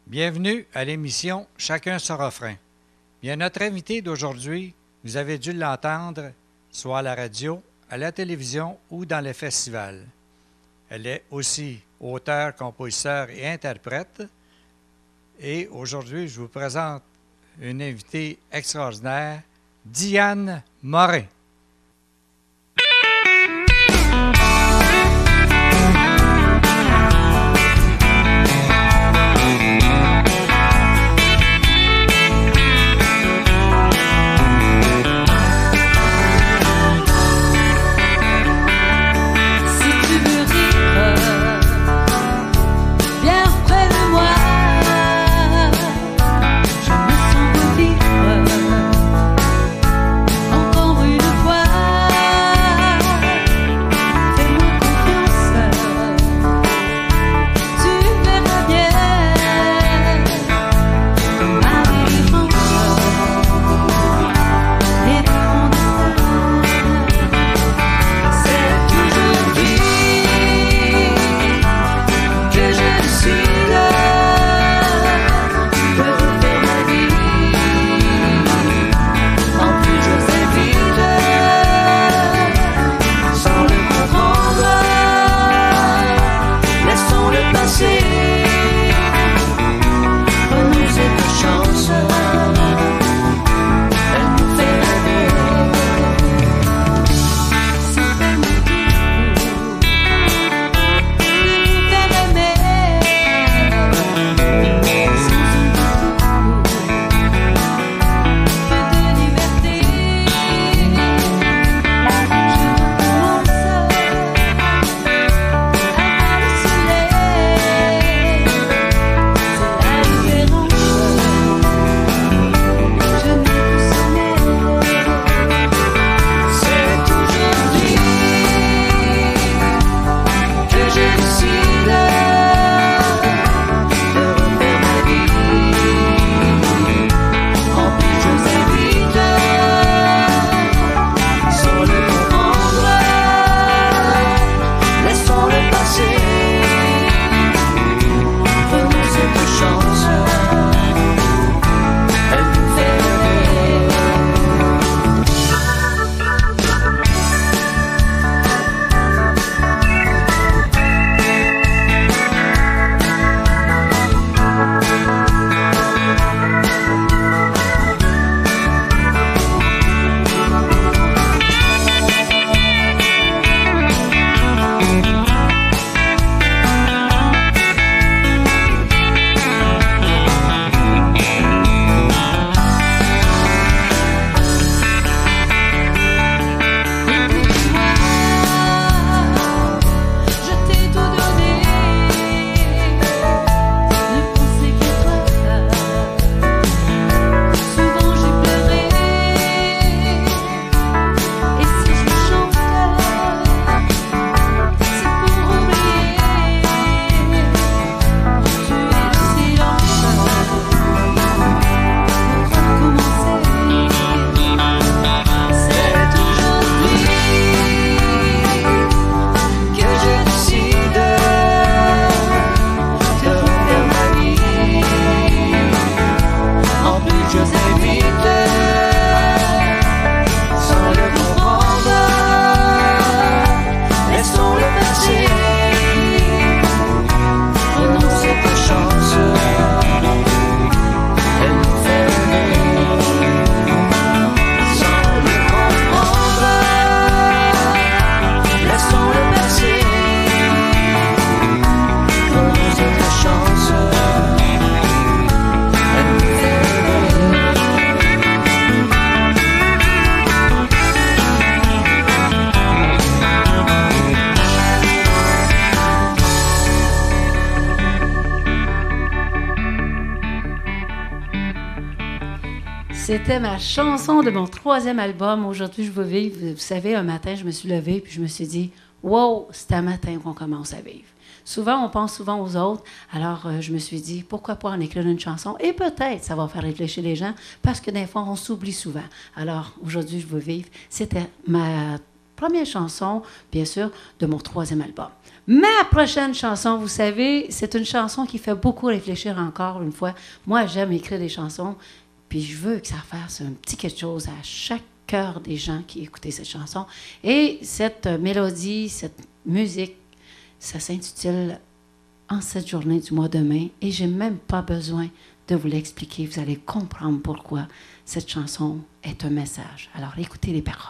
Bienvenue à l'émission Chacun son refrain. Bien, notre invité d'aujourd'hui, vous avez dû l'entendre, soit à la radio, à la télévision ou dans les festivals. Elle est aussi auteure, compositeur et interprète. Et aujourd'hui, je vous présente une invitée extraordinaire, Diane Morin. C'était ma chanson de mon troisième album. Aujourd'hui, je veux vivre. Vous savez, un matin, je me suis levée puis je me suis dit, wow, c'est un matin qu'on commence à vivre. Souvent, on pense souvent aux autres. Alors, je me suis dit, pourquoi pas en écrire une chanson? Et peut-être, ça va faire réfléchir les gens parce que des fois, on s'oublie souvent. Alors, aujourd'hui, je veux vivre. C'était ma première chanson, bien sûr, de mon 3e album. Ma prochaine chanson, vous savez, c'est une chanson qui fait beaucoup réfléchir encore une fois. Moi, j'aime écrire des chansons, puis je veux que ça fasse un petit quelque chose à chaque cœur des gens qui écoutaient cette chanson. Et cette mélodie, cette musique, ça s'intitule « En cette journée du mois de mai » et j'ai même pas besoin de vous l'expliquer. Vous allez comprendre pourquoi cette chanson est un message. Alors, écoutez les paroles.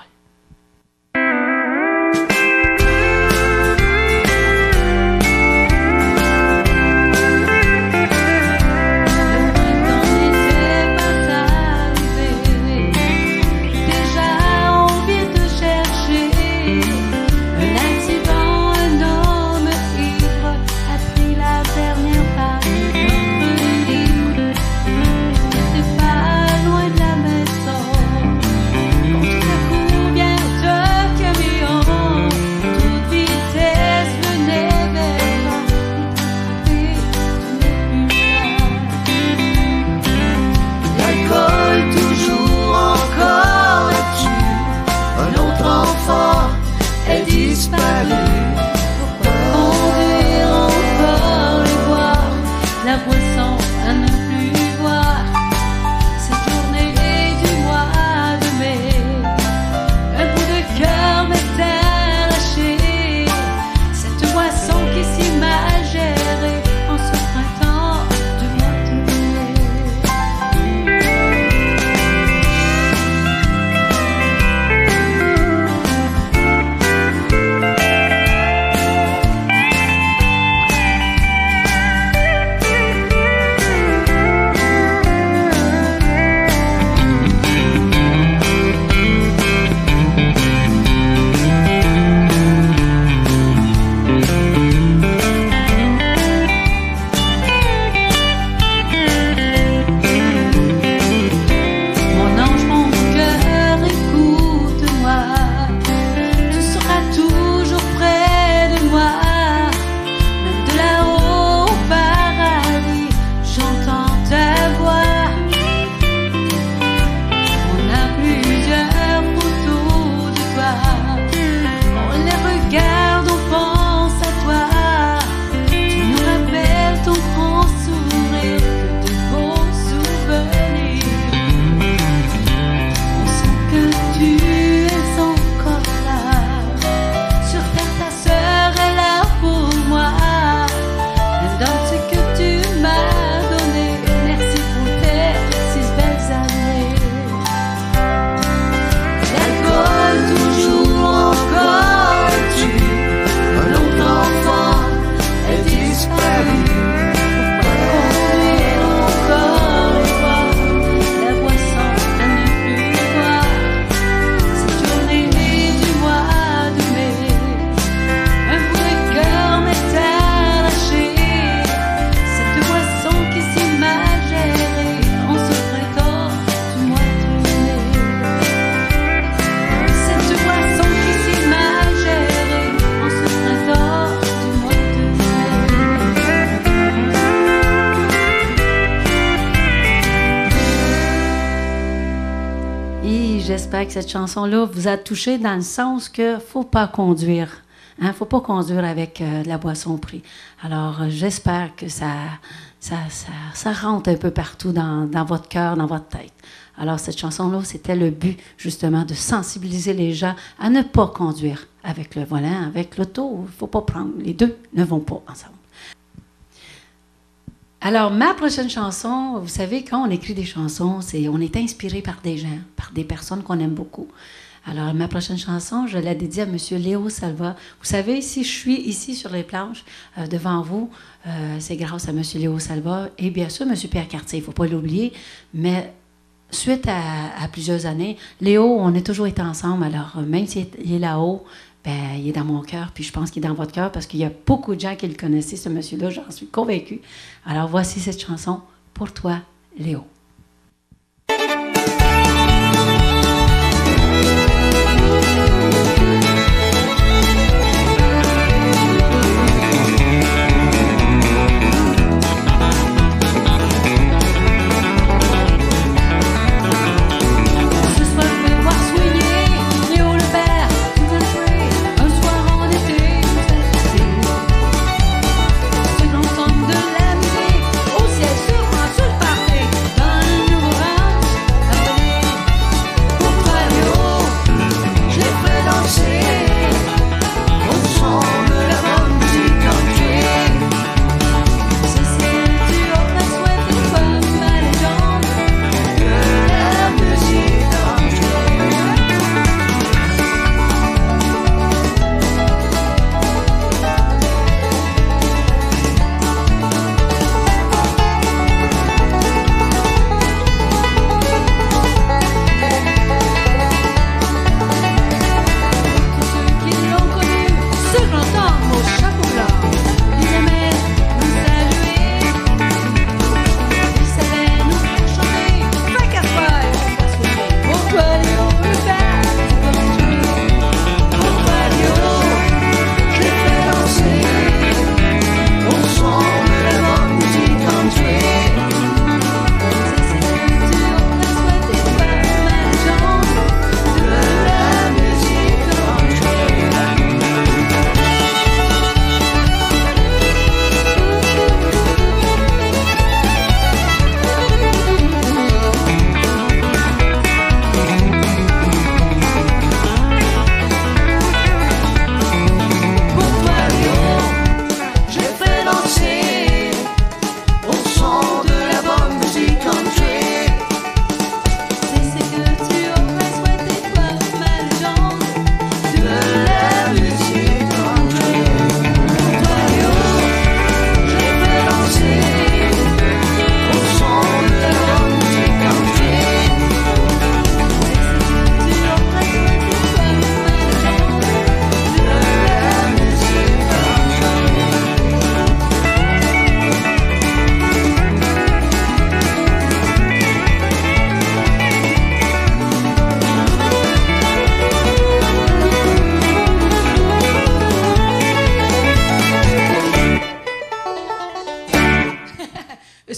J'espère que cette chanson-là vous a touché dans le sens qu'il ne faut pas conduire. Il ne faut pas conduire avec de la boisson au prix. Alors, j'espère que ça rentre un peu partout dans votre cœur, dans votre tête. Alors, cette chanson-là, c'était le but, justement, de sensibiliser les gens à ne pas conduire avec le volant, avec l'auto. Il ne faut pas prendre. Les deux ne vont pas ensemble. Alors, ma prochaine chanson, vous savez, quand on écrit des chansons, on est inspiré par des gens, par des personnes qu'on aime beaucoup. Alors, ma prochaine chanson, je la dédie à M. Léo Salva. Vous savez, si je suis ici sur les planches devant vous, c'est grâce à M. Léo Salva et bien sûr M. Pierre Cartier, il ne faut pas l'oublier. Mais suite à plusieurs années, Léo, on a toujours été ensemble. Alors, même s'il est là-haut, ben, il est dans mon cœur, puis je pense qu'il est dans votre cœur parce qu'il y a beaucoup de gens qui le connaissaient, ce monsieur-là, j'en suis convaincue. Alors, voici cette chanson pour toi, Léo. Ce soir, je vais voir soigner Léo le père. Tu veux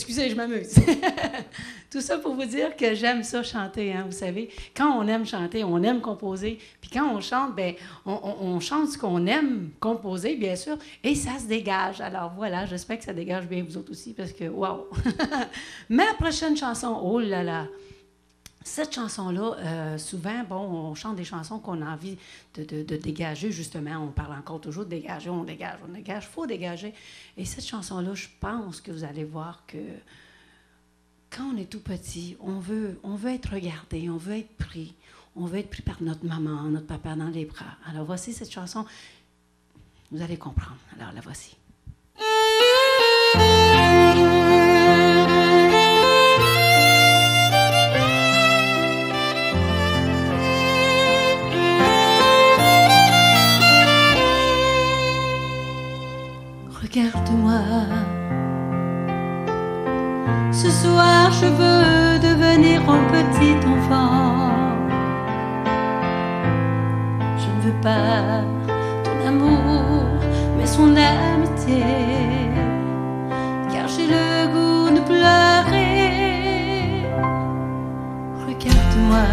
Excusez, je m'amuse. Tout ça pour vous dire que j'aime ça chanter, hein, vous savez. Quand on aime chanter, on aime composer. Puis quand on chante, bien, on chante ce qu'on aime composer, bien sûr, et ça se dégage. Alors voilà, j'espère que ça dégage bien vous autres aussi, parce que, wow! Ma prochaine chanson, oh là là! Cette chanson-là, souvent, bon, on chante des chansons qu'on a envie de dégager, justement. On parle encore toujours de dégager, on dégage, il faut dégager. Et cette chanson-là, je pense que vous allez voir que quand on est tout petit, on veut être regardé, on veut être pris par notre maman, notre papa dans les bras. Alors voici cette chanson, vous allez comprendre. Alors la voici. Regarde-moi, ce soir je veux devenir un petit enfant. Je ne veux pas ton amour, mais son amitié, car j'ai le goût de pleurer. Regarde-moi,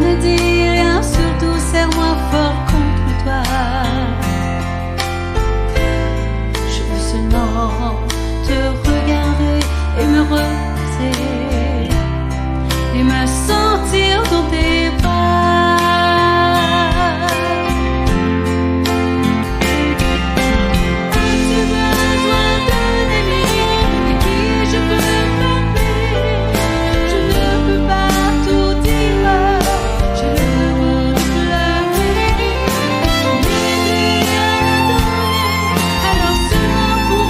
ne dis rien, surtout serre-moi fort contre toi. Te regarder et me reposer et me sentir dans tes bras. J'ai besoin d'un ami à qui je peux parler. Je ne peux pas tout dire, j'ai le goût de pleurer. Je n'ai rien à donner, alors seulement pour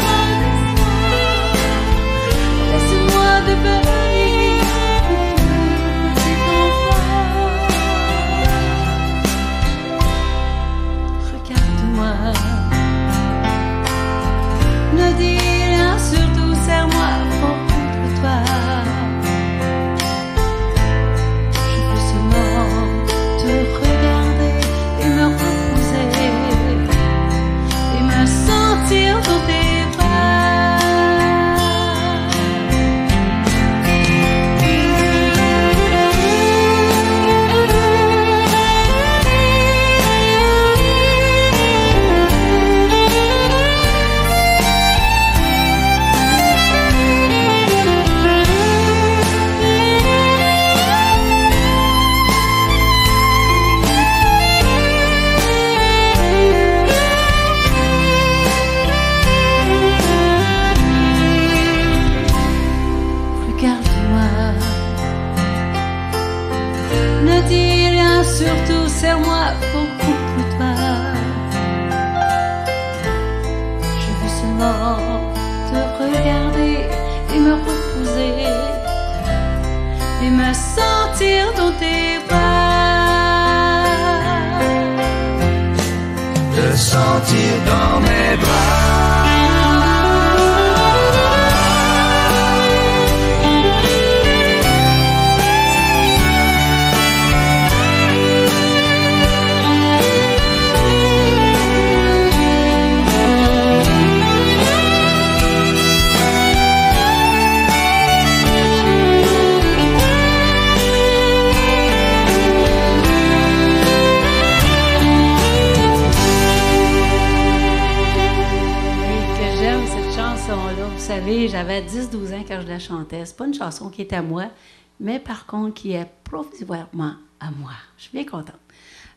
laisse-moi devenir petit enfant. Regarde-moi, ne dis rien, surtout serre-moi fort contre toi. Je veux seulement te regarder et me reposer et me sentir dans tes bras. Surtout serre-moi fort contre toi. Je veux seulement te regarder et me reposer et me sentir dans tes bras. Te sentir dans mes bras. Vous savez, j'avais 10-12 ans quand je la chantais. C'est pas une chanson qui est à moi, mais par contre qui est provisoirement à moi. Je suis bien contente.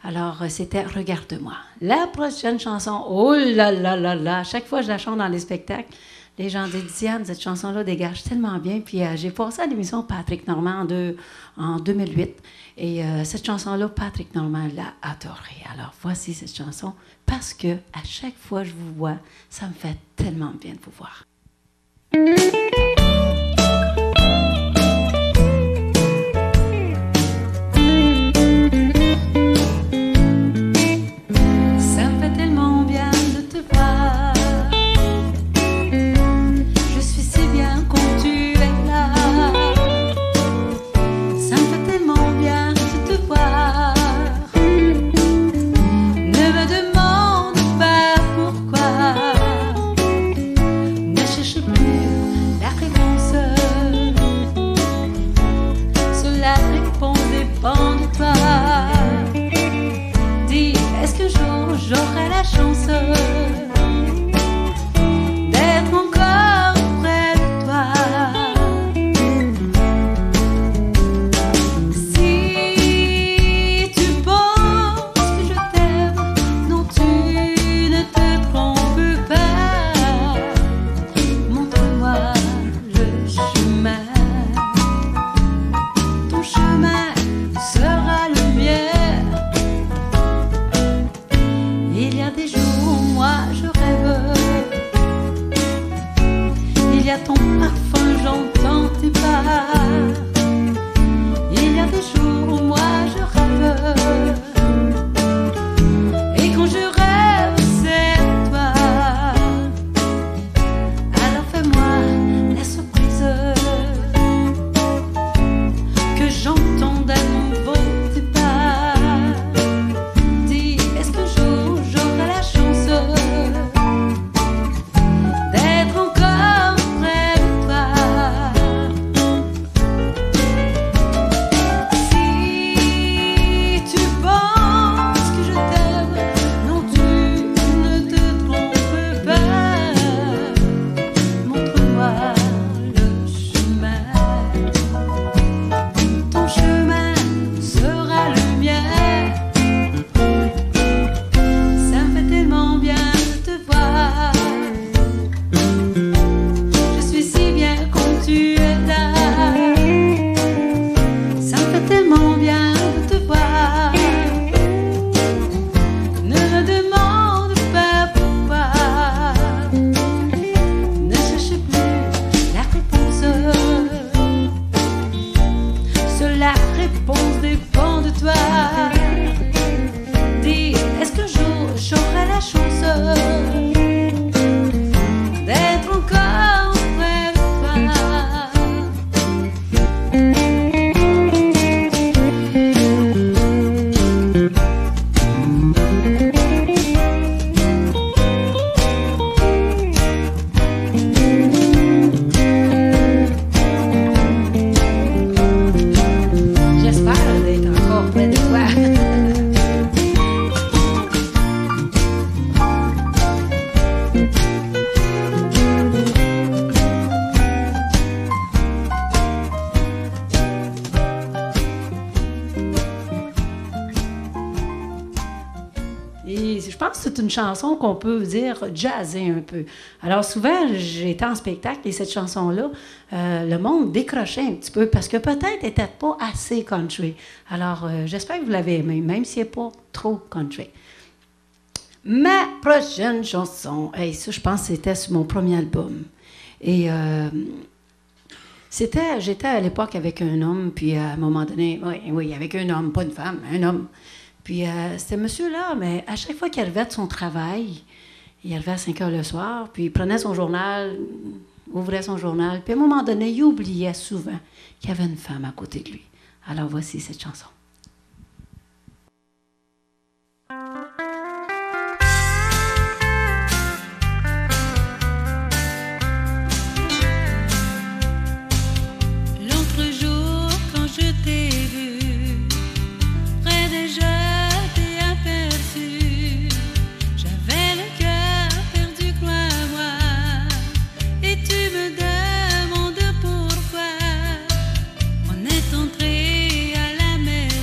Alors, c'était « Regarde-moi ». La prochaine chanson, oh là là là là, à chaque fois que je la chante dans les spectacles, les gens disent « Diane, cette chanson-là dégage tellement bien ». Puis j'ai passé à l'émission Patrick Normand en 2008. Et cette chanson-là, Patrick Normand l'a adorée. Alors, voici cette chanson, parce que à chaque fois que je vous vois, ça me fait tellement bien de vous voir. Ça me fait tellement bien de te voir. Je suis si bien quand tu es là. Ça me fait tellement bien de te voir. Ne me demande pas pourquoi. Ne a ton parfum, j'entends tes pas. Il y a des jours où moi je rêve, et quand je rêve c'est toi. Alors fais-moi la surprise que j'entende à nouveau tes pas. Dis, est-ce qu'un jour j'aurai la chance d'être encore près de toi? Si tu penses que je t'aime, non, tu ne te trompes pas. Montre-moi le chemin, ton chemin sera le mien. Ça me fait tellement bien de te voir. Je suis si bien quand tu es là. Ça me fait tellement bien de te voir. Ne me demande pas pourquoi. Ne cherche plus la réponse. Seule la réponse dépend de toi. Dis, est-ce qu'un jour j'aurai la chance d'être encore près de toi? J'espère d'être encore près de toi. Et je pense que c'est une chanson qu'on peut dire jazzer un peu. Alors souvent, j'étais en spectacle et cette chanson-là, le monde décrochait un petit peu parce que peut-être elle n'était pas assez country. Alors j'espère que vous l'avez aimé, même si elle n'est pas trop country. Ma prochaine chanson, hey, ça je pense que c'était sur mon premier album. Et j'étais à l'époque avec un homme, puis à un moment donné, oui, avec un homme, pas une femme, un homme. Puis c'était monsieur-là, mais à chaque fois qu'il arrivait de son travail, il arrivait à 5 heures le soir, puis il prenait son journal, ouvrait son journal, puis à un moment donné, il oubliait souvent qu'il y avait une femme à côté de lui. Alors voici cette chanson. L'autre jour, quand je t'ai vu, près des jeux, t'ai aperçu. J'avais le cœur perdu, crois-moi, et tu me demandes pourquoi. On est entré à la maison.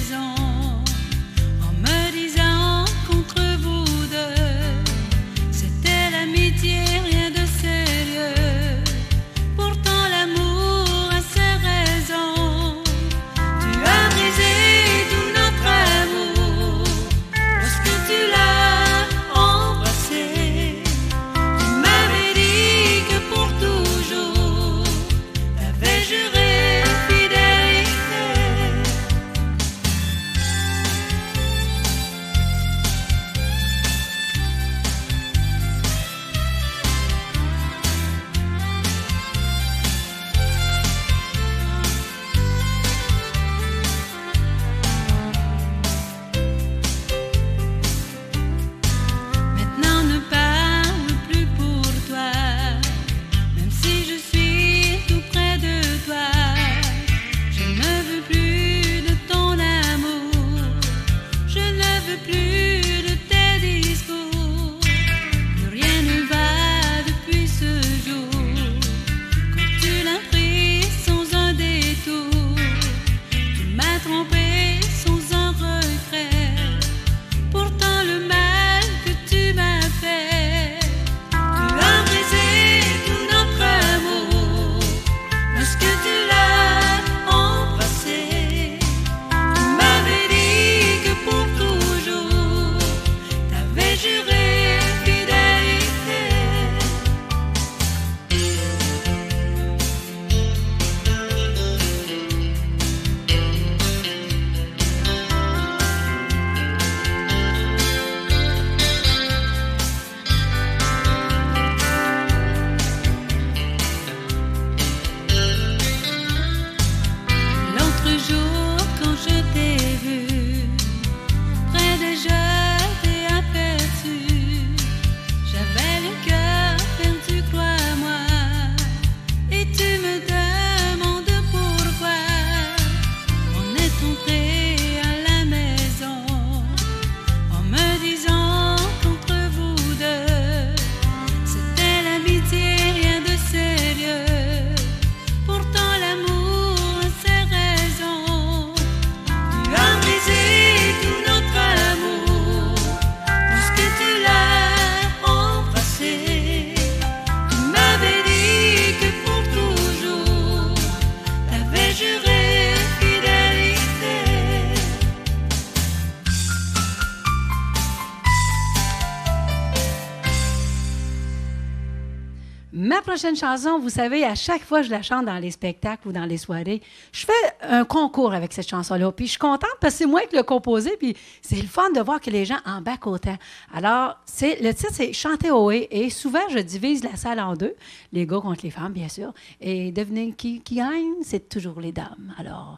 La prochaine chanson, vous savez, à chaque fois que je la chante dans les spectacles ou dans les soirées, je fais un concours avec cette chanson-là. Puis je suis contente parce que c'est moi qui l'ai composée, puis c'est le fun de voir que les gens embarquent autant. Alors, le titre, c'est Chanter Ohé, et souvent, je divise la salle en deux, les gars contre les femmes, bien sûr. Et devinez qui gagne? C'est toujours les dames. Alors,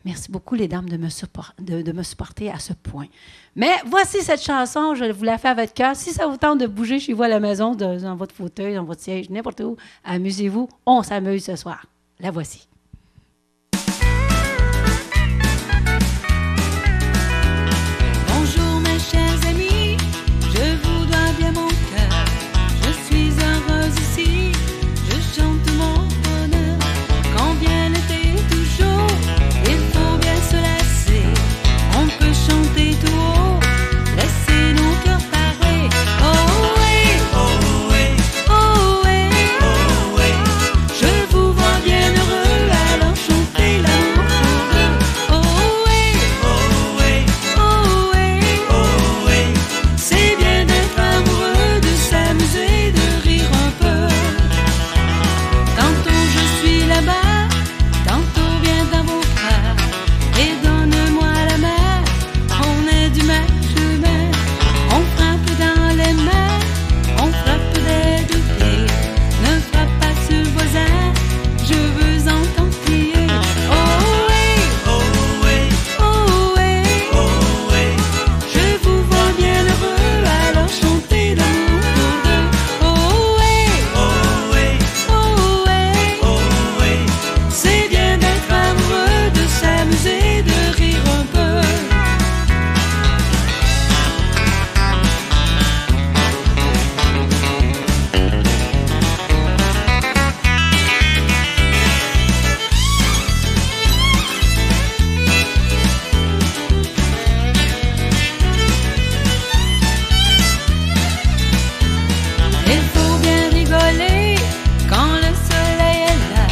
merci beaucoup, les dames, de me supporter à ce point. Mais voici cette chanson, je vous la fais à votre cœur. Si ça vous tente de bouger chez vous à la maison, dans votre fauteuil, dans votre siège, n'importe où, amusez-vous. On s'amuse ce soir. La voici. Bonjour mes chers amis, je vous dois bien mon cœur. Je suis heureuse ici, je chante mon bonheur. Quand vient l'été toujours, il faut bien se laisser. On peut chanter tout haut, laisser nos cœurs parler. Oh oui, oh oui, oh oui, oh oui. Je vous vois bien heureux, alors chantez l'amour pour deux. Oh oui, oh oui, oh oui, oh oui. C'est bien d'être amoureux, de s'amuser, de rire un peu. Tantôt je suis là-bas, tantôt bien dans vos bras. Et donne-moi la main, on est du même chemin. On frappe dans les mains, on frappe des deux pieds. Ne frappe pas sur le voisin, je veux entendre crier. Oh oui, oh oui, oh oui, oh oui. Je vous vois bien heureux, alors chantez l'amour pour deux. Oh oui, oh oui, oh oui, oh oui. C'est bien d'être amoureux, de s'amuser, de rire un peu. Il faut bien rigoler quand le soleil est là.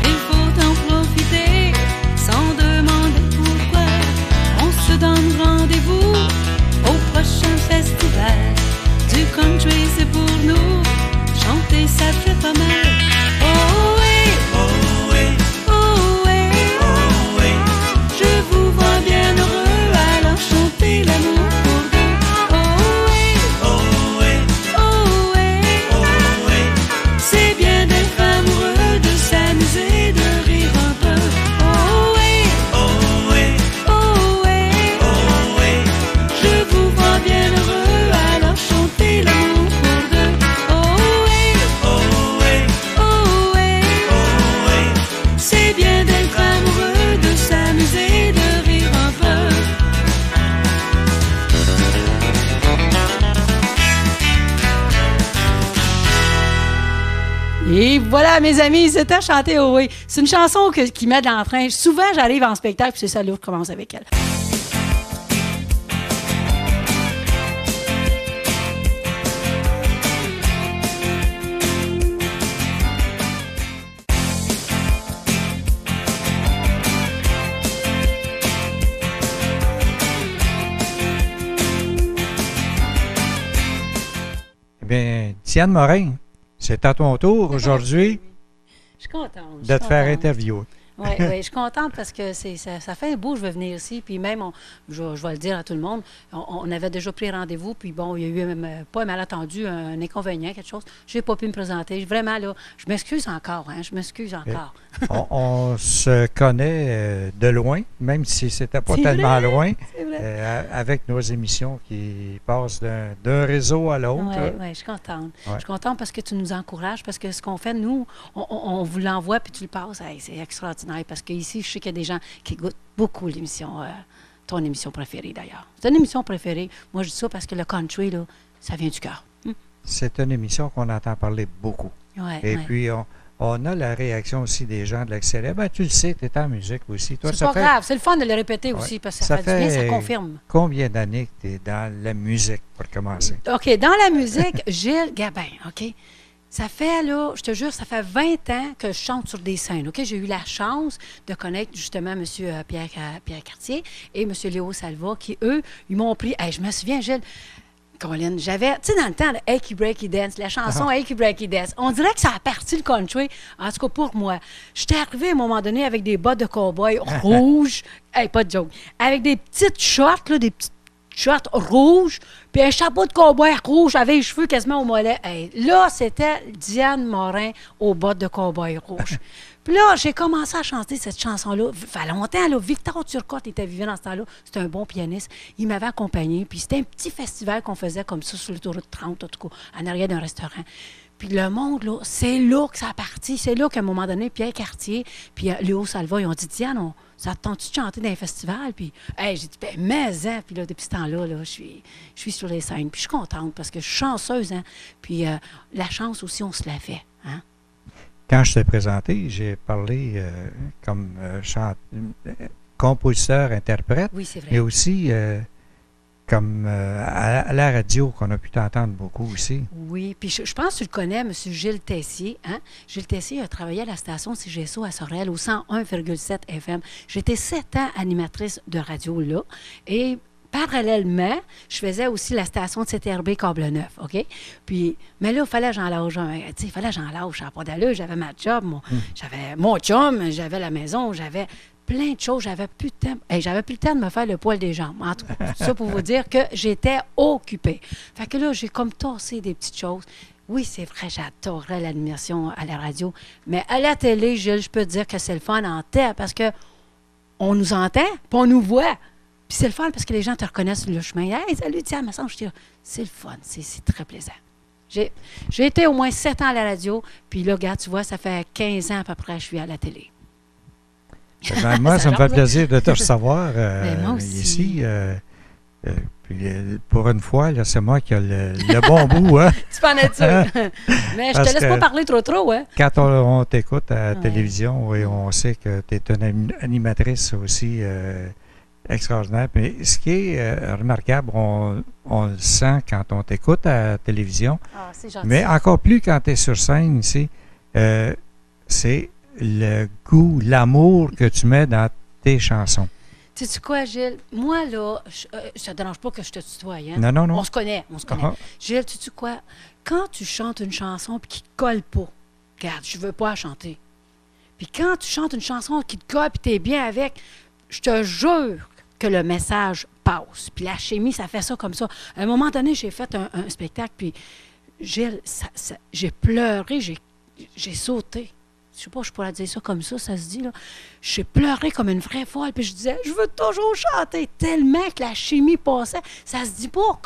Il faut en profiter sans demander pourquoi. On se donne rendez-vous au prochain festival. Du country c'est pour nous, chanter ça fait pas mal. Oh oui, oh oui, oh oui, oh oui. Je vous vois bien heureux, alors chantez l'amour pour deux. Oh oui, oh oui, oh oui, oh oui. C'est bien d'être amoureux, de s'amuser, de rire un peu. Oh oui, oh oui, oh oui, oh oui. Je vous vois bien heureux, alors chantez l'amour pour deux. Oh oui, oh oui, oh oui, oh oui. C'est bien d'être amoureux, de s'amuser, de rire un peu. Et voilà, mes amis, c'était Chanter Ohé. C'est une chanson qui met de l'entrain. Souvent, j'arrive en spectacle, puis c'est ça, là, je commence avec elle. Eh bien, Diane Morin, c'est à ton tour aujourd'hui Je suis contente. de te faire interviewer. Oui, je suis contente parce que ça fait un bout, je veux venir ici. Puis même, je vais le dire à tout le monde, on avait déjà pris rendez-vous. Puis bon, il y a eu même, pas un malentendu, un inconvénient, quelque chose. Je n'ai pas pu me présenter. Vraiment, là, je m'excuse encore. Je m'excuse encore. On se connaît de loin, même si c'était pas C'est tellement vrai, loin, c'est vrai. avec nos émissions qui passent d'un réseau à l'autre. Oui, je suis contente. Ouais. Je suis contente parce que tu nous encourages, parce que ce qu'on fait, nous, on vous l'envoie puis tu le passes. Hey, c'est extraordinaire parce qu'ici, je sais qu'il y a des gens qui goûtent beaucoup l'émission, ton émission préférée d'ailleurs. C'est une émission préférée. Moi, je dis ça parce que le country, là, ça vient du cœur. C'est une émission qu'on entend parler beaucoup. Ouais, Et ouais. puis, on a la réaction aussi des gens de l'Accéléré. Ben, tu le sais, tu es en musique aussi. Toi, C'est ça pas fait grave, c'est le fun de le répéter Ouais. aussi parce que ça fait du bien, ça confirme. combien d'années que tu es dans la musique pour commencer? OK, dans la musique, Gilles Gabin, OK? Ça fait, là, je te jure, ça fait 20 ans que je chante sur des scènes, OK? J'ai eu la chance de connaître justement M. Pierre Cartier et M. Léo Salva qui, eux, ils m'ont pris... Hey, je me souviens, Gilles, Colin, j'avais, tu sais, dans le temps, le Achy Breaky Dance, la chanson Achy Breaky Dance, on dirait que ça a parti le country, en tout cas pour moi. J'étais arrivée à un moment donné avec des bottes de cow-boy rouges, hey, pas de joke, avec des petites shorts, là, des petites shorts rouges, puis un chapeau de cow-boy rouge, avec les cheveux quasiment au mollet. Hey, là, c'était Diane Morin aux bottes de cow-boy rouges. Puis là, j'ai commencé à chanter cette chanson-là. Ça fait longtemps, là. Victor Turcotte était vivant dans ce temps-là. C'était un bon pianiste. Il m'avait accompagné. Puis c'était un petit festival qu'on faisait comme ça sur l'autoroute 30, en tout cas, en arrière d'un restaurant. Puis le monde, là, c'est là que ça a parti. C'est là qu'à un moment donné, Pierre Cartier, puis Léo Salva, ils ont dit, Diane, ça te tente-tu de chanter dans un festival? Puis, hey, j'ai dit, ben, mais, hein. Puis là, depuis ce temps-là, là, je suis sur les scènes. Puis je suis contente parce que je suis chanceuse, hein. Puis la chance aussi, on se la fait, hein. Quand je t'ai présenté, j'ai parlé comme compositeur-interprète, Oui, c'est vrai. mais aussi comme à la radio, qu'on a pu t'entendre beaucoup aussi. Oui, puis je pense que tu le connais, M. Gilles Tessier. Hein? Gilles Tessier a travaillé à la station CGSO à Sorel au 101,7 FM. J'étais 7 ans animatrice de radio là. Et parallèlement, je faisais aussi la station de CTRB Câble-Neuf, OK? Puis, mais là, il fallait que j'en lâche. Il fallait que j'en lâche. J'avais pas d'allure, j'avais ma job, j'avais mon chum, j'avais la maison, j'avais plein de choses. J'avais plus de temps. J'avais plus le temps de me faire le poil des jambes. En tout cas, tout ça pour vous dire que j'étais occupée. Fait que là, j'ai comme tassé des petites choses. Oui, c'est vrai, j'adorais l'animation à la radio. Mais à la télé, Gilles, je peux te dire que c'est le fun en tête parce que on nous entend, puis on nous voit. Puis c'est le fun parce que les gens te reconnaissent sur le chemin. Hey, salut, tiens, ma je dis, c'est le fun, c'est très plaisant. J'ai été au moins 7 ans à la radio, puis là, regarde, tu vois, ça fait 15 ans à peu près que je suis à la télé. Moi, ça me fait plaisir de te recevoir moi aussi. ici. Puis pour une fois, là, c'est moi qui ai le bon bout. Hein? Tu m'en es sûr. Mais je te laisse pas parler trop, hein? Quand on t'écoute à la Ouais. télévision, oui, on sait que tu es une animatrice aussi extraordinaire. Mais ce qui est remarquable, on le sent quand on t'écoute à la télévision, Ah, c'est gentil. mais encore plus quand tu es sur scène ici, c'est le goût, l'amour que tu mets dans tes chansons. Sais-tu quoi, Gilles? Moi, là, ça ne te dérange pas que je te tutoie, hein? Non, non, non. On se connaît. Ah. Gilles, sais-tu quoi? Quand tu chantes une chanson et qui ne te colle pas, regarde, je veux pas la chanter. Puis quand tu chantes une chanson qui te colle et tu es bien avec, je te jure que le message passe. Puis la chimie, ça fait ça comme ça. À un moment donné, j'ai fait un spectacle, puis Gilles, j'ai pleuré, j'ai sauté. Je sais pas, je pourrais dire ça comme ça se dit, là. J'ai pleuré comme une vraie folle, puis je disais, je veux toujours chanter, tellement que la chimie passait. Ça se dit pas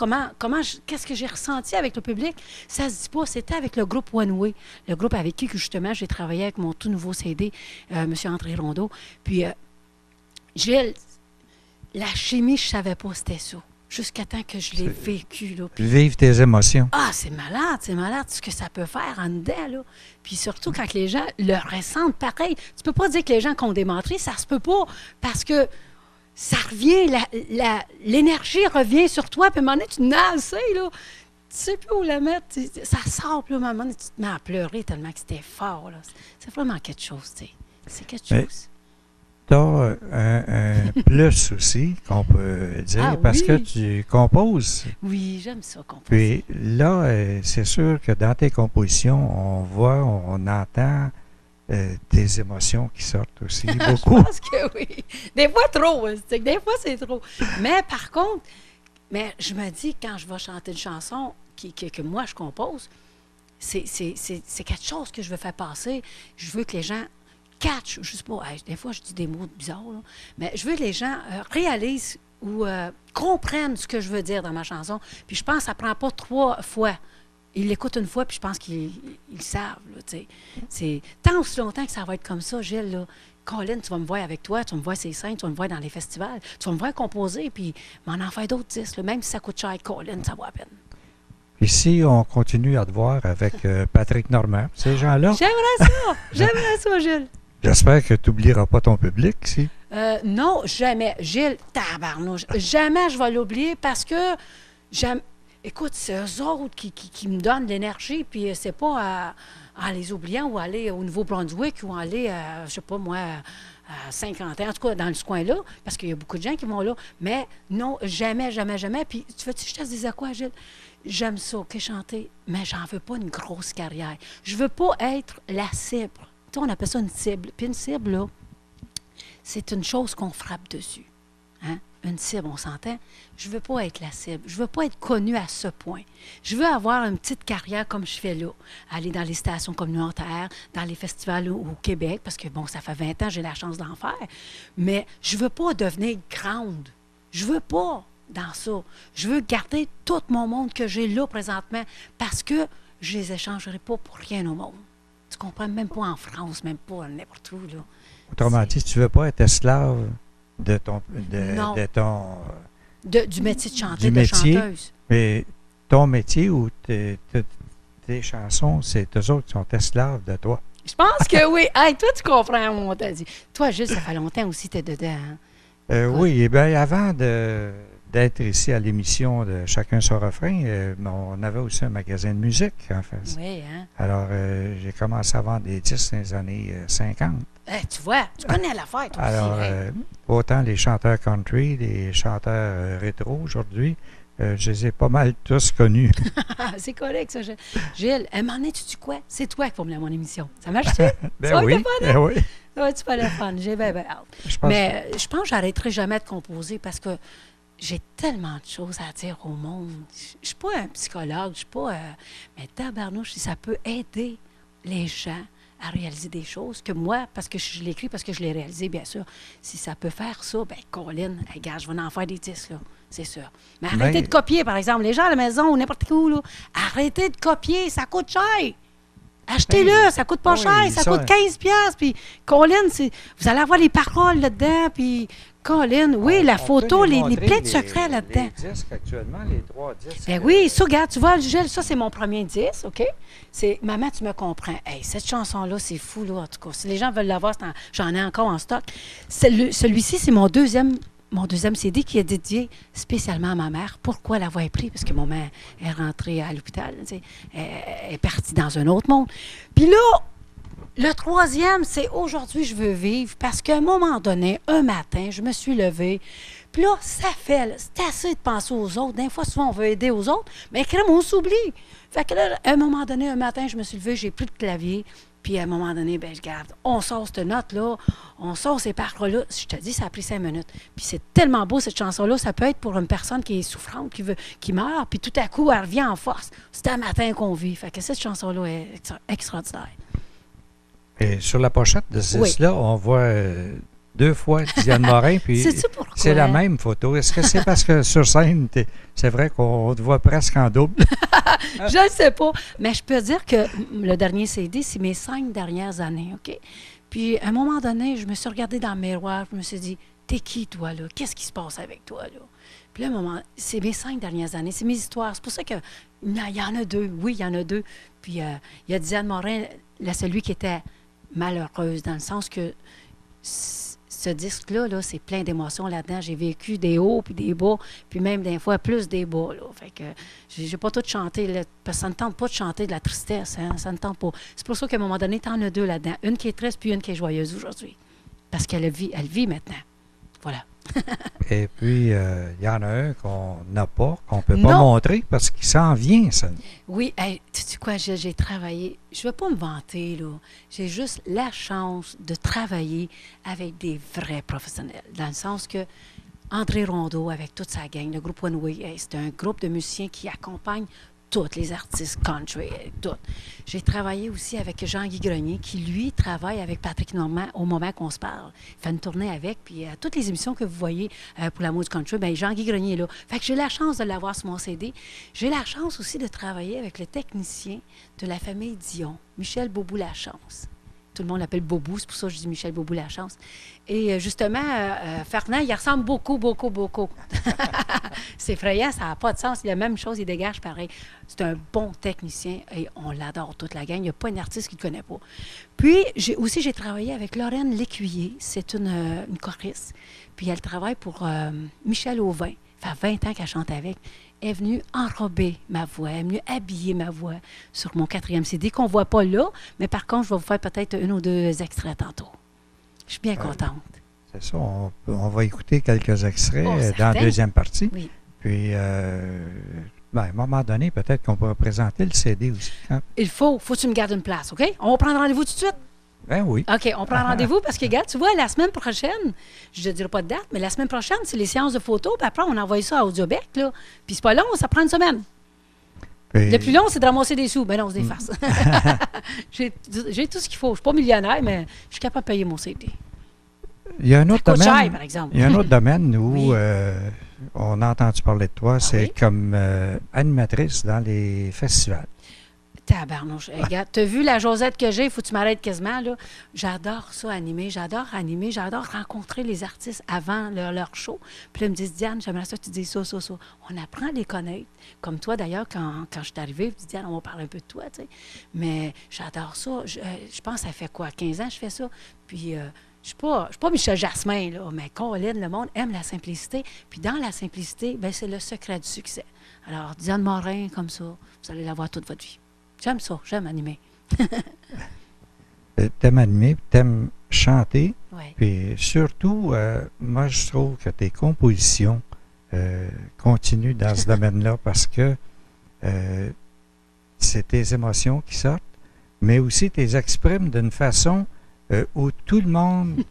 qu'est-ce que j'ai ressenti avec le public. Ça se dit pas, c'était avec le groupe One Way, le groupe avec qui, justement, j'ai travaillé avec mon tout nouveau CD, M. André Rondeau. Puis, Gilles, la chimie, je savais pas c'était ça. Jusqu'à temps que je l'ai vécu, là. Puis, Vive tes émotions. ah, c'est malade ce que ça peut faire en dedans, là. Puis surtout quand les gens le ressentent pareil. Tu peux pas dire que les gens ont des menteries, ça se peut pas, parce que ça revient, l'énergie revient sur toi, puis à un moment donné, tu n'as assez, là. Tu sais plus où la mettre, ça sort, puis à un moment donné, tu te mets à pleurer tellement que c'était fort, là. C'est vraiment quelque chose, tu sais. C'est quelque Mais chose. tu as un plus aussi, qu'on peut dire, Ah, parce oui. que tu composes. Oui, j'aime ça, composer. Puis là, c'est sûr que dans tes compositions, on voit, on entend tes émotions qui sortent aussi beaucoup. Je pense que oui. Des fois trop, hein, c'est que des fois c'est trop. Mais par contre, je me dis, quand je vais chanter une chanson que moi je compose, c'est quelque chose que je veux faire passer. Je veux que les gens catchent, je sais pas, des fois je dis des mots bizarres, là, mais je veux que les gens réalisent ou comprennent ce que je veux dire dans ma chanson. Puis je pense que ça prend pas 3 fois. Ils l'écoutent une fois, puis je pense qu'ils savent. Là, c'est tant aussi longtemps que ça va être comme ça, Gilles. Là, Colin, tu vas me voir avec toi, tu vas me voir sur les scènes, tu vas me voir dans les festivals, tu vas me voir composer, puis m'en faire d'autres 10. Là, même si ça coûte cher, Colin, ça vaut la peine. Ici, on continue à te voir avec Patrick Normand. Ces gens-là, J'aimerais ça, Gilles. j'espère que tu n'oublieras pas ton public, si. Non, jamais. Gilles, tabarnouche. Jamais je vais l'oublier parce que écoute, c'est eux autres qui me donnent l'énergie, puis c'est pas en les oubliant ou aller au Nouveau-Brunswick ou aller, je sais pas moi, à Saint-Quentin, en tout cas dans ce coin-là, parce qu'il y a beaucoup de gens qui vont là. Mais non, jamais, jamais, jamais. Puis, tu vois-tu, je te disais quoi, Gilles? J'aime ça, OK, chanter, mais j'en veux pas une grosse carrière. Je veux pas être la cible. Tu sais, on appelle ça une cible. Puis une cible, là, c'est une chose qu'on frappe dessus. Hein? Une cible, on s'entend. Je veux pas être la cible. Je veux pas être connue à ce point. Je veux avoir une petite carrière comme je fais là. Aller dans les stations communautaires, dans les festivals au Québec, parce que, bon, ça fait 20 ans, j'ai la chance d'en faire. Mais je veux pas devenir grande. Je veux pas dans ça. Je veux garder tout mon monde que j'ai là présentement parce que je les échangerai pas pour rien au monde. Tu comprends? Même pas en France, même pas n'importe où, là. Autrement dit, tu ne veux pas être esclave de ton... Non. Du métier de chanteuse, du de métier, chanteuse. mais ton métier ou tes chansons, c'est eux autres qui sont esclaves de toi. Je pense que oui. Hey, toi, tu comprends, on t'a dit. Toi, Gilles, ça fait longtemps aussi que tu es dedans. Hein? Oui, et bien avant d'être ici à l'émission de Chacun son refrain, on avait aussi un magasin de musique, en fait. Oui, hein? Alors, j'ai commencé à vendre des disques dans les années 50. Tu vois, tu connais l'affaire, toi Alors, aussi. Hey. autant les chanteurs country, les chanteurs rétro aujourd'hui, je les ai pas mal tous connus. C'est correct, ça, Gilles. Gilles, à un moment donné, tu dis quoi? C'est toi qui vas me mener à mon émission. Ça marche-tu? Ben oui, ben oui. Ouais, tu fais le fun. J'ai bien hâte. Mais je pense que j'arrêterai jamais de composer parce que j'ai tellement de choses à dire au monde. Je ne suis pas un psychologue, je suis pas... mais tabarnouche, si ça peut aider les gens à réaliser des choses que moi, parce que je l'écris, parce que je l'ai réalisé, bien sûr, si ça peut faire ça, bien, Colin, regarde, je vais en faire des disques, là, c'est sûr. Mais arrêtez de copier, par exemple. Les gens à la maison ou n'importe où, là, arrêtez de copier, ça coûte cher. Achetez-le, ça coûte pas cher, ça coûte 15$. Puis, Colin, vous allez avoir les paroles là-dedans, puis, Colin, oui, la photo, les plein de secrets là-dedans. Les disques actuellement, les 3 disques. Ben oui, ça, regarde, tu vois, Gilles, ça, c'est mon premier disque, OK? C'est Maman, tu me comprends. Hey, cette chanson-là, c'est fou, là, en tout cas. Si les gens veulent l'avoir, j'en ai encore en stock. Celui-ci, c'est mon deuxième CD qui est dédié spécialement à ma mère. Pourquoi l'avoir pris? Parce que mon mère est rentrée à l'hôpital, tu sais, elle est partie dans un autre monde. Puis là, le troisième, c'est Aujourd'hui, je veux vivre, parce qu'à un moment donné, un matin, je me suis levée, puis là, ça fait, là, c'est assez de penser aux autres. Des fois, souvent, on veut aider aux autres, mais crème, on s'oublie. Fait que là, à un moment donné, un matin, je me suis levée, j'ai plus de clavier, puis à un moment donné, ben je garde, on sort cette note-là, on sort ces paroles-là. Je te dis, ça a pris 5 minutes. Puis c'est tellement beau, cette chanson-là. Ça peut être pour une personne qui est souffrante, qui meurt, puis tout à coup, elle revient en force. C'est un matin qu'on vit. Fait que cette chanson-là est extraordinaire. Et sur la pochette de ce disque-là, on voit 2 fois Diane Morin, puis c'est la même photo. Est-ce que c'est parce que sur scène, c'est vrai qu'on te voit presque en double? Je ne sais pas, mais je peux dire que le dernier CD, c'est mes 5 dernières années, OK? Puis, à un moment donné, je me suis regardée dans le miroir, je me suis dit, t'es qui, toi, là? Qu'est-ce qui se passe avec toi, là? Puis là, à un moment, c'est mes 5 dernières années, c'est mes histoires. C'est pour ça qu'il y en a 2. Oui, il y en a 2. Puis, il y a Diane Morin, celui qui était malheureuse, dans le sens que ce disque-là, là, c'est plein d'émotions là-dedans. J'ai vécu des hauts puis des bas, puis même des fois plus des bas. Là. Fait que j'ai pas tout chanté, là, parce que ça ne tente pas de chanter de la tristesse. Hein, ça ne tente pas. C'est pour ça qu'à un moment donné, tu en as 2 là-dedans. Une qui est triste puis une qui est joyeuse aujourd'hui. Parce qu'elle vit maintenant. Voilà. Et puis, il y en a un qu'on n'a pas, qu'on ne peut pas montrer parce qu'il s'en vient, ça. Oui, hey, tu sais quoi, j'ai travaillé. Je ne veux pas me vanter, là. J'ai juste la chance de travailler avec des vrais professionnels. Dans le sens que André Rondeau, avec toute sa gang, le groupe One Way, hey, c'est un groupe de musiciens qui accompagne tous les artistes country, toutes. J'ai travaillé aussi avec Jean-Guy Grenier, qui, lui, travaille avec Patrick Normand au moment qu'on se parle. Il fait une tournée avec, puis à toutes les émissions que vous voyez pour l'amour du country, bien, Jean-Guy Grenier est là. Fait que j'ai la chance de l'avoir sur mon CD. J'ai la chance aussi de travailler avec le technicien de la famille Dion, Michel Beaubout-Lachance. Tout le monde l'appelle Bobou, c'est pour ça que je dis Michel Beaubout-Lachance. Et justement, Fernand, il ressemble beaucoup. C'est effrayant, ça n'a pas de sens. Il a la même chose, il dégage pareil. C'est un bon technicien et on l'adore, toute la gang. Il n'y a pas un artiste qui ne le connaît pas. Puis, j'ai travaillé avec Lorraine Lécuyer. C'est une choriste. Puis, elle travaille pour Michel Auvin. Ça fait 20 ans qu'elle chante avec. est venue enrober ma voix, est venue habiller ma voix sur mon 4e CD qu'on ne voit pas là, mais par contre, je vais vous faire peut-être 1 ou 2 extraits tantôt. Je suis bien contente. C'est ça, on va écouter quelques extraits dans certain. la deuxième partie. Oui. Puis, à un moment donné, peut-être qu'on pourra présenter le CD aussi. Hein? Il faut que tu me gardes une place, OK? On va prendre rendez-vous tout de suite? Ben oui. OK, on prend rendez-vous parce que, regarde, tu vois, la semaine prochaine, je ne dirai pas de date, mais la semaine prochaine, c'est les séances de photos, puis après, on envoie ça à Audiobec, là. Puis c'est pas long, ça prend une semaine. Puis, Le plus long, c'est de ramasser des sous. Ben non, c'est des farces. J'ai tout ce qu'il faut. Je ne suis pas millionnaire, mais je suis capable de payer mon CD. il y a un autre Ça coûte domaine. cher, par exemple. Il y a un autre domaine où Oui. on a entendu parler de toi, c'est oui? comme animatrice dans les festivals. Tabarnouche. Hey, regarde, t'as vu la Josette que j'ai? Il faut que tu m'arrêtes quasiment, là. J'adore ça, animer. J'adore rencontrer les artistes avant leur show. Puis là, ils me disent, Diane, j'aimerais ça que tu dises ça, ça, ça. On apprend à les connaître. Comme toi, d'ailleurs, quand je suis arrivée, je dis, Diane, on va parler un peu de toi, tu sais. Mais j'adore ça. Je pense que ça fait quoi, 15 ans que je fais ça? Puis, je suis pas Michel Jasmin, là, mais Colin, le monde aime la simplicité. Puis dans la simplicité, ben c'est le secret du succès. Alors, Diane Morin, comme ça, vous allez la voir toute votre vie. J'aime ça, j'aime animer. T'aimes animer, t'aimes chanter, Oui. puis surtout, moi, je trouve que tes compositions continuent dans ce domaine-là parce que c'est tes émotions qui sortent, mais aussi tu les exprimes d'une façon où tout le monde,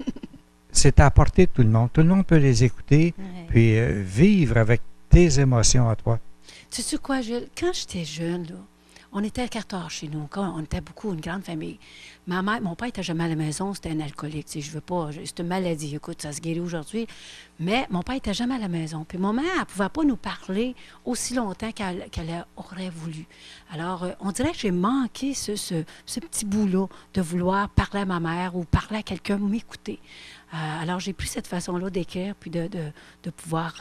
c'est à la portée de tout le monde. Tout le monde peut les écouter, Ouais. puis vivre avec tes émotions à toi. Tu sais quoi, Gilles? Quand j'étais jeune, là, on était à 14 chez nous. On était beaucoup, une grande famille. Ma mère, mon père était jamais à la maison, c'était un alcoolique. Tu sais, je veux pas, c'est une maladie. Écoute, ça se guérit aujourd'hui. Mais mon père était jamais à la maison. Puis ma mère, elle ne pouvait pas nous parler aussi longtemps qu'elle aurait voulu. Alors, on dirait que j'ai manqué ce petit bout-là de vouloir parler à ma mère ou parler à quelqu'un, m'écouter. Alors, j'ai pris cette façon-là d'écrire puis de pouvoir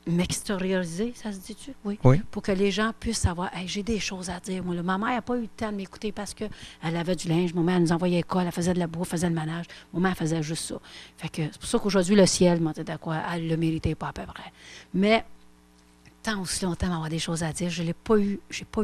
m'extérioriser, ça se dit-tu? Oui. Oui. Pour que les gens puissent savoir, hey, j'ai des choses à dire. Moi, là, ma mère n'a pas eu le temps de m'écouter parce qu'elle avait du linge. Ma mère nous envoyait à l'école, elle faisait de la bouffe, faisait le ménage. Ma mère faisait juste ça. Fait que c'est pour ça qu'aujourd'hui, le ciel m'a dit de quoi elle ne le méritait pas à peu près. Mais tant aussi longtemps d'avoir des choses à dire, je n'ai pas eu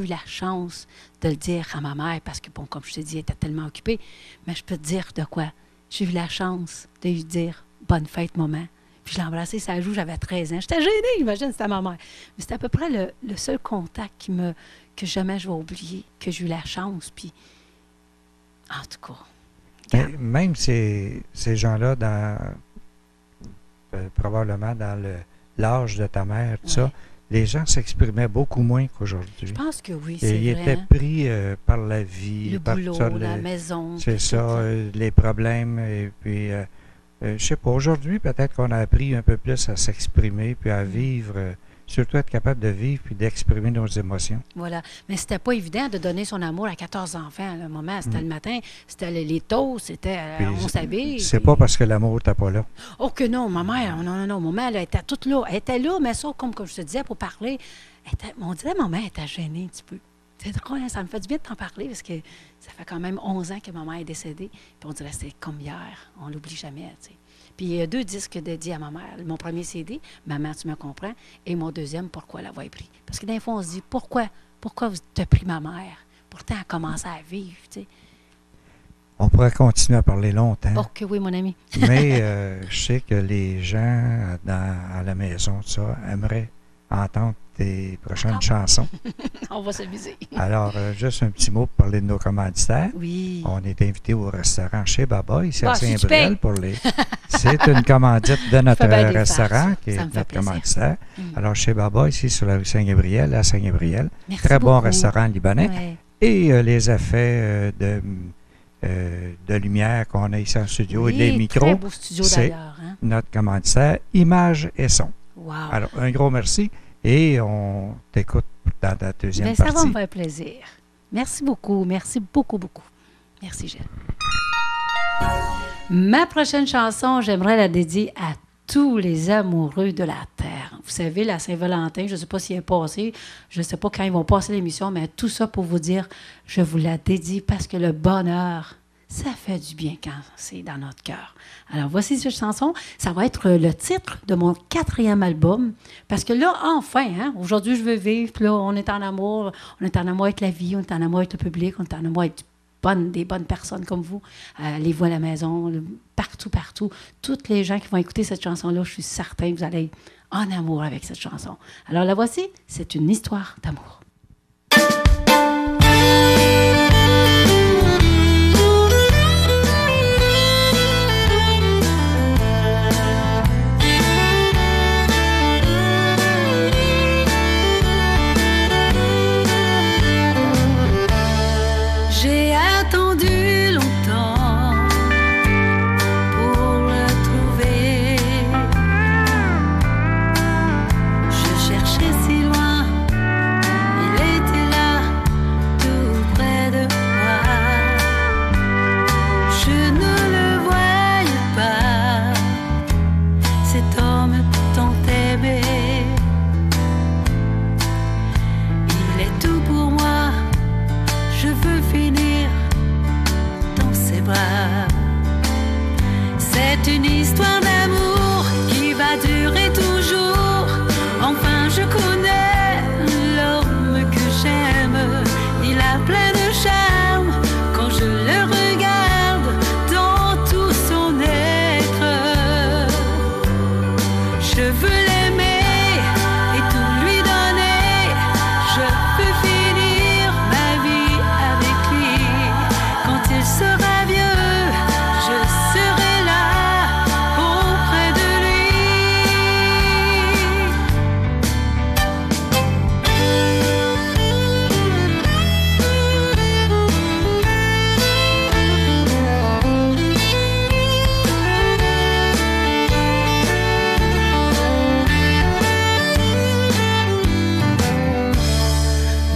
la chance de le dire à ma mère parce que, bon, comme je t'ai dit, elle était tellement occupée. Mais je peux te dire de quoi. J'ai eu la chance de lui dire bonne fête, maman. Puis je l'ai embrassé, ça joue, j'avais 13 ans. J'étais gênée, imagine, c'était ma mère. Mais c'était à peu près le seul contact que jamais je vais oublier, que j'ai eu la chance. Puis, en tout cas. Mais même ces gens-là, probablement dans l'âge de ta mère, tout ça, les gens s'exprimaient beaucoup moins qu'aujourd'hui. Je pense que oui, Et c'est ils vrai. étaient pris par la vie, Le par boulot, ça, la maison. c'est tout ça, les problèmes. Et puis, je sais pas, aujourd'hui, peut-être qu'on a appris un peu plus à s'exprimer, puis à vivre, surtout être capable de vivre, puis d'exprimer nos émotions. Voilà. Mais c'était pas évident de donner son amour à 14 enfants. Le moment, c'était le matin, c'était les toasts, c'était Puis, on s'habille. c'est puis- pas parce que l'amour n'était pas là. Oh que non, ma mère, non. Ma mère, elle était toute là. Elle était là, mais ça, comme je te disais, pour parler, on dirait que ma mère était gênée un petit peu. C'est drôle, hein, ça me fait du bien de t'en parler parce que ça fait quand même 11 ans que ma mère est décédée. Puis on dirait que c'est comme hier. On l'oublie jamais, tu sais. Puis il y a 2 disques dédiés à ma mère. Mon premier CD, Maman, tu me comprends, et mon deuxième, Pourquoi l'avoir pris. Parce que d'un fois, on se dit, pourquoi vous t'as pris ma mère? Pourtant, elle commençait à vivre, tu sais. On pourrait continuer à parler longtemps, Oh que oui, mon ami. mais je sais que les gens à la maison, tout ça, aimeraient entendre tes prochaines chansons. On va s'amuser. Alors, juste un petit mot pour parler de nos commanditaires. Oui. On est invité au restaurant chez Baba, ici à Ah, si tu Saint-Briel, payes. pour les... C'est une commandite de notre Ça fait bien des restaurant, farces, qui est ça me fait notre plaisir. commanditaire. Alors, chez Baba, ici sur la rue Saint-Gabriel, à Saint-Gabriel. Merci Très bon beaucoup. restaurant libanais. Ouais. Et les effets de lumière qu'on a ici en studio et Oui, les très micros, beau studio c'est d'ailleurs. Hein? notre commanditaire, Image et Son. Wow. Alors, un gros merci et on t'écoute dans ta deuxième Ben, ça va partie. me faire plaisir. Merci beaucoup. Merci beaucoup, beaucoup. Merci, Gilles. Ma prochaine chanson, j'aimerais la dédier à tous les amoureux de la Terre. Vous savez, la Saint-Valentin, je ne sais pas s'il est passé, je ne sais pas quand ils vont passer l'émission, mais tout ça pour vous dire, je vous la dédie parce que le bonheur, ça fait du bien quand c'est dans notre cœur. Alors, voici cette chanson. Ça va être le titre de mon 4e album. Parce que là, enfin, hein, aujourd'hui, je veux vivre. Puis là, on est en amour. On est en amour avec la vie. On est en amour avec le public. On est en amour avec des bonnes personnes comme vous. Les voix à la maison, partout, partout. Toutes les gens qui vont écouter cette chanson-là, je suis certain que vous allez être en amour avec cette chanson. Alors, la voici. C'est une histoire d'amour. J'ai attendu longtemps pour le trouver. Je cherchais si loin, il était là, tout près de moi. Je ne le voyais pas, cet homme tant aimé. Il est tout pour moi. Je veux finir dans ses bras. C'est une histoire d'amour qui va durer toujours. Enfin, je connais l'homme que j'aime. Il a plein de charme quand je le regarde dans tout son être. Je veux l'aimer et tout lui donner. Je veux finir ma vie avec lui. Quand il sera vieux, je serai là auprès de lui.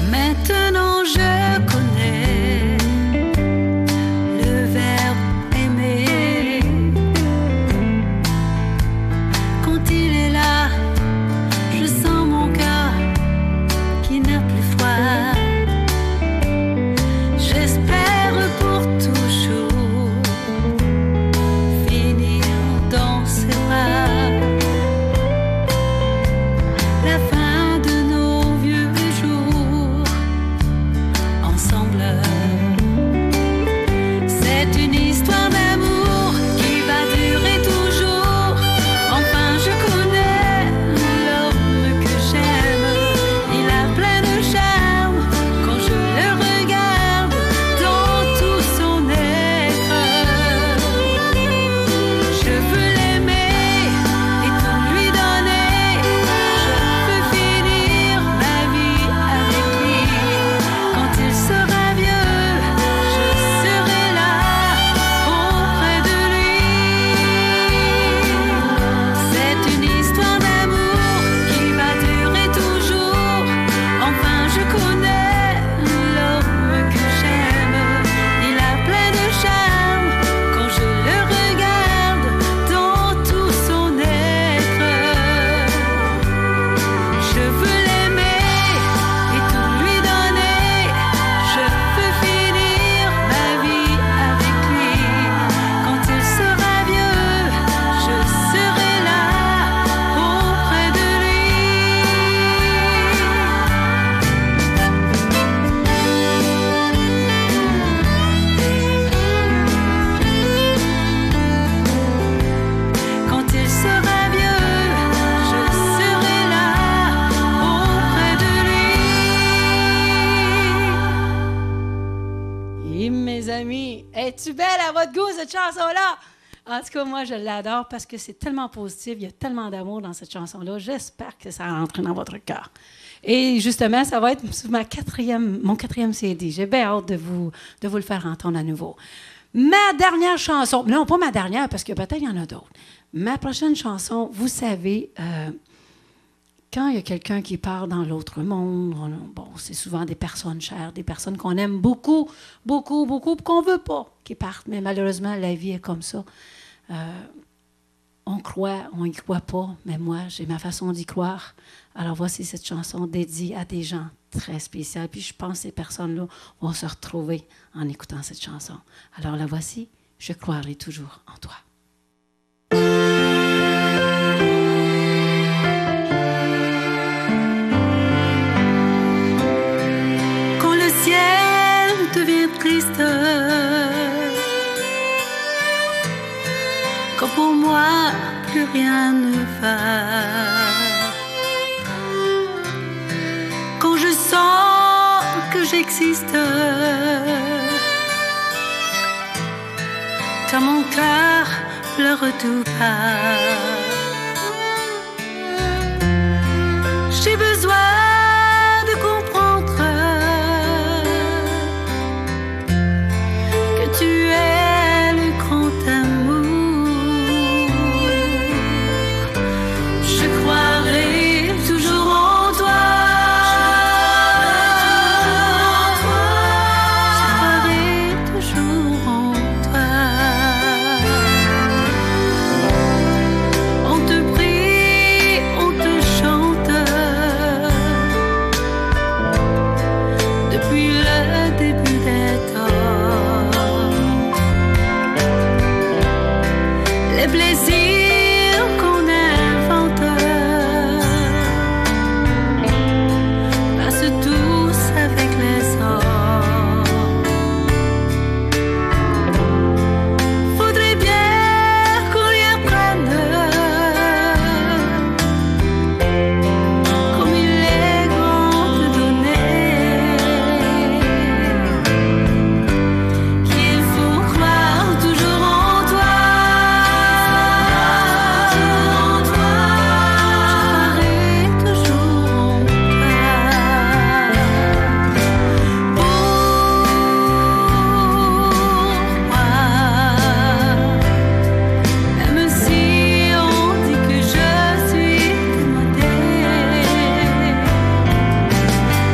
Maintenant je connais le verbe aimer. Quand il est là, je sens mon cœur qui n'a plus froid. J'espère pour toujours finir dans ses bras. La fin de nos vieux jours ensemble. C'est une histoire d'amour qui va durer toujours. Enfin, je connais l'homme que j'aime. Il a plein de charme quand je le regarde dans tout son être. Je veux l'aimer et tout lui donner. Je veux finir ma vie avec lui. Quand il sera vieux, je serai là auprès de lui. C'est une histoire d'amour qui va durer toujours. Enfin, je connais l'homme que j'aime. Il a plein de charme quand je le regarde dans tout son être. Je veux l'aimer et tout lui donner. Je veux finir ma vie avec lui. Quand il sera vieux, je serai là auprès de lui. Quand il sera vieux, je serai là auprès de lui. Et mes amis, es-tu belle à votre goût, cette chanson-là? En tout cas, moi, je l'adore parce que c'est tellement positif, il y a tellement d'amour dans cette chanson-là. J'espère que ça rentre dans votre cœur. Et justement, ça va être sur mon 4e CD. J'ai bien hâte de vous le faire entendre à nouveau. Ma dernière chanson, non, pas ma dernière, parce que peut-être il y en a d'autres. Ma prochaine chanson, vous savez, quand il y a quelqu'un qui part dans l'autre monde, bon, c'est souvent des personnes chères, des personnes qu'on aime beaucoup, beaucoup, beaucoup, qu'on ne veut pas qui partent. Mais malheureusement, la vie est comme ça. On croit, on n'y croit pas, mais moi, j'ai ma façon d'y croire. Alors voici cette chanson dédiée à des gens très spécial. Puis je pense que ces personnes-là vont se retrouver en écoutant cette chanson. Alors la voici, Je croirai toujours en toi. Quand le ciel devient triste, quand pour moi plus rien ne va, quand je sens que j'existe, quand mon cœur pleure tout bas, j'ai besoin de comprendre que tu es le grand amour. Je croirai toujours en toi. Je croirai toujours en toi. On te prie, on te chante depuis le début des temps. Les plaisirs qu'on invente passent tous avec les ans. Faudrait bien qu'on y apprenne comme il est grand de donner, qu'il faut croire toujours en toi. Je croirai toujours en toi. Même si on dit que je suis démodée,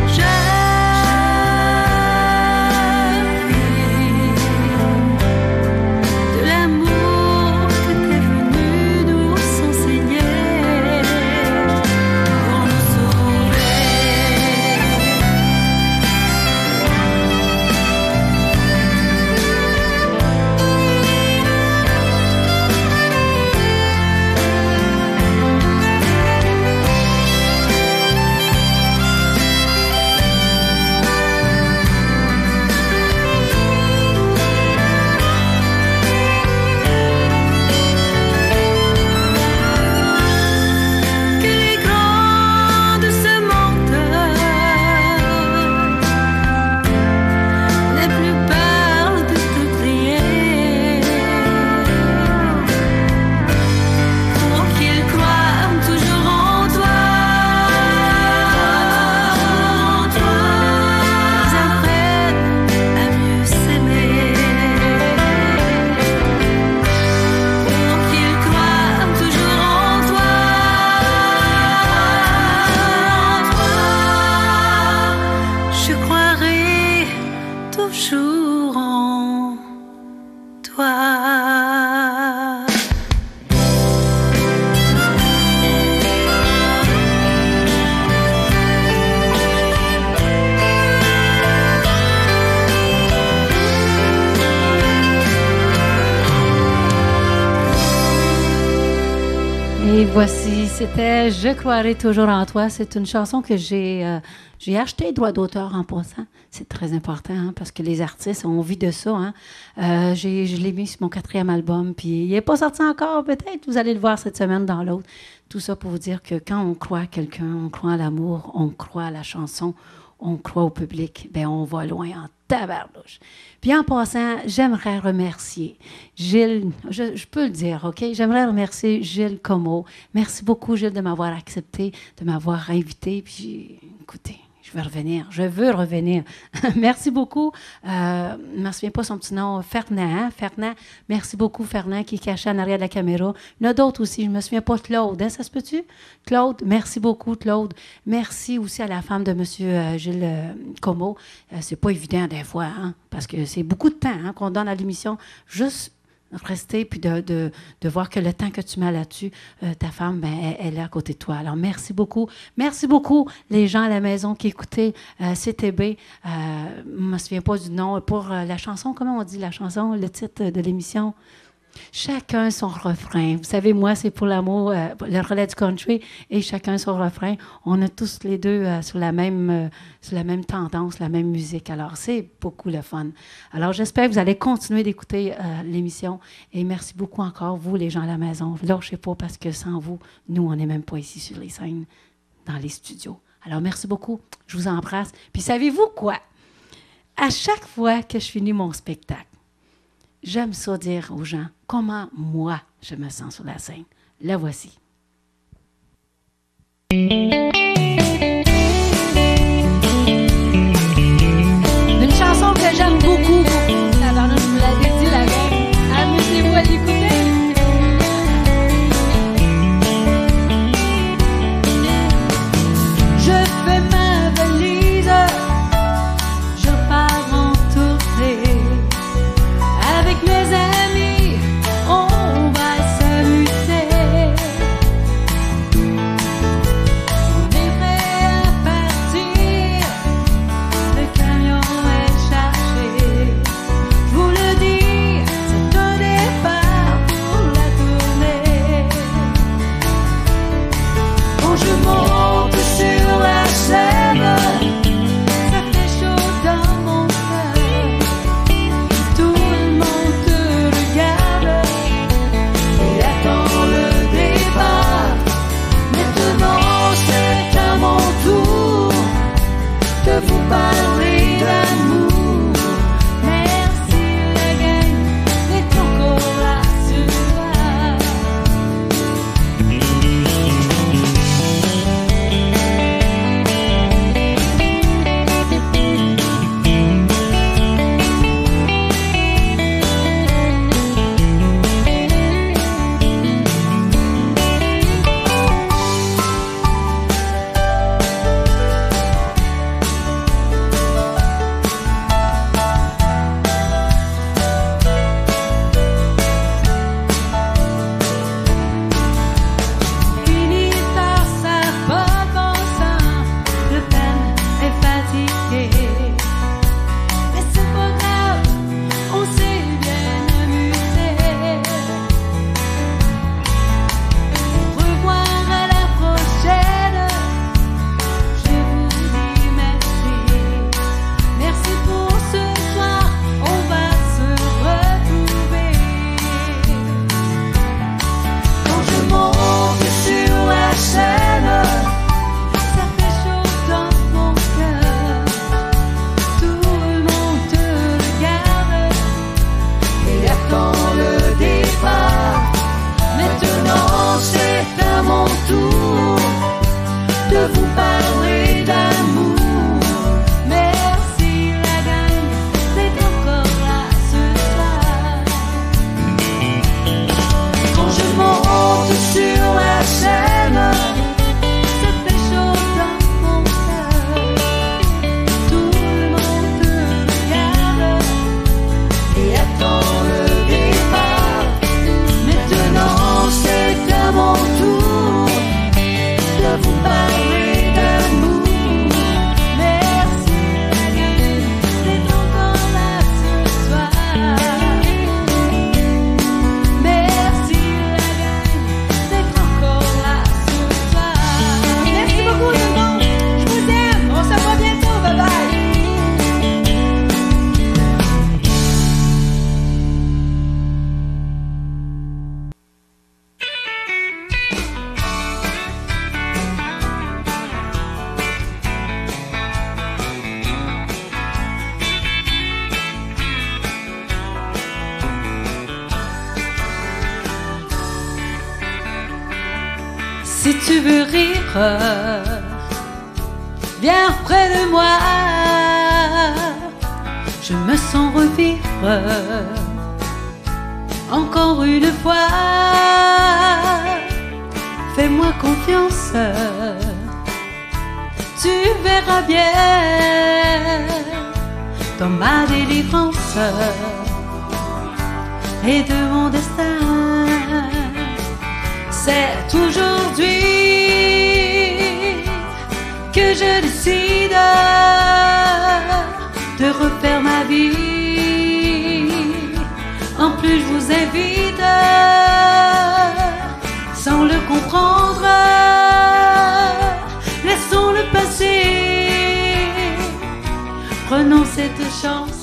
je vis de l'amour que t'es venu nous enseigner pour nous sauver. Que les grands de ce monde n'aient plus peur de te prier, pour qu'ils croient toujours en toi. Qu'ils apprennent à mieux s'aimer, pour qu'ils croient toujours en toi. Je croirai toujours en toi. Et voici, c'était Je croirai toujours en toi. C'est une chanson que j'ai acheté droit d'auteur en passant. C'est très important hein, parce que les artistes ont envie de ça. Hein. Je l'ai mis sur mon 4e album, puis il n'est pas sorti encore. Peut-être vous allez le voir cette semaine dans l'autre. Tout ça pour vous dire que quand on croit à quelqu'un, on croit à l'amour, on croit à la chanson, on croit au public, ben on va loin en tabarnouche. Puis en passant, j'aimerais remercier Gilles, je peux le dire, OK? J'aimerais remercier Gilles Comeau. Merci beaucoup, Gilles, de m'avoir accepté, de m'avoir invité. Puis, écoutez, je veux revenir. Merci beaucoup. Je ne me souviens pas son petit nom, Fernand. Fernand, merci beaucoup, Fernand, qui est caché en arrière de la caméra. Il y en a d'autres aussi, je ne me souviens pas, Claude, hein, ça se peut-tu? Claude, merci beaucoup, Claude. Merci aussi à la femme de M. Gilles Comeau. C'est pas évident des fois, hein, parce que c'est beaucoup de temps hein, qu'on donne à l'émission juste rester, puis de voir que le temps que tu mets là-dessus, ta femme, ben, elle est à côté de toi. Alors, merci beaucoup. Merci beaucoup, les gens à la maison qui écoutaient CTB. Je ne me souviens pas du nom. Pour la chanson, comment on dit la chanson, le titre de l'émission? Chacun son refrain. Vous savez, moi, c'est pour l'amour, le relais du country, et chacun son refrain. On est tous les deux sur la même tendance, la même musique. Alors, c'est beaucoup le fun. Alors, j'espère que vous allez continuer d'écouter l'émission. Et merci beaucoup encore, vous, les gens à la maison. Là, je ne sais pas, parce que sans vous, nous, on n'est même pas ici sur les scènes, dans les studios. Alors, merci beaucoup. Je vous embrasse. Puis, savez-vous quoi? À chaque fois que je finis mon spectacle, j'aime ça dire aux gens comment moi je me sens sur la scène. La voici. Une chanson que j'aime beaucoup, beaucoup. Tabarnak, je vous l'avais dit la veille. Amusez-vous à l'écouter. Je fais ma valise, je pars en tournée. Avec mes amis, on va s'amuser. On est prêt à partir, le camion est chargé. Je vous le dis, c'est un départ pour la tournée. Quand je monte sur la scène, ça fait chaud dans mon cœur. Tout le monde te regarde et attend le départ. Maintenant c'est à mon tour de vous parler d'amour. Merci la gang d'être encore là ce soir. Fini par sa pas bon sens, le peine est fatigué. Mais c'est pas grave, on s'est bien amusé. Au revoir à la prochaine, je vous dis merci. Merci pour ce soir, on va se retrouver. Quand je monte sur la scène, ça fait chaud dans mon cœur. Tout le monde te regarde et attend le départ. Maintenant c'est à mon tour de vous parler d'amour. Merci la gang d'être encore là ce soir. Quand je monte sur la scène, ça fait chaud dans mon cœur. Tout le monde te regarde et attend le départ. Maintenant c'est à mon tour de vous parler d'amour. Merci la gang d'être encore là ce soir. Merci la gang d'être encore là ce soir. Merci beaucoup tout le monde. Je vous aime. On se voit bientôt. Bye bye. Si tu veux rire, viens près de moi. Je me sens revivre encore une fois. Fais-moi confiance, tu verras bien dans ma délivrance. et de mon destin. C'est aujourd'hui que je décide de refaire ma vie. En plus, je vous invite, sans le comprendre, laissons le passer. Prenons cette chance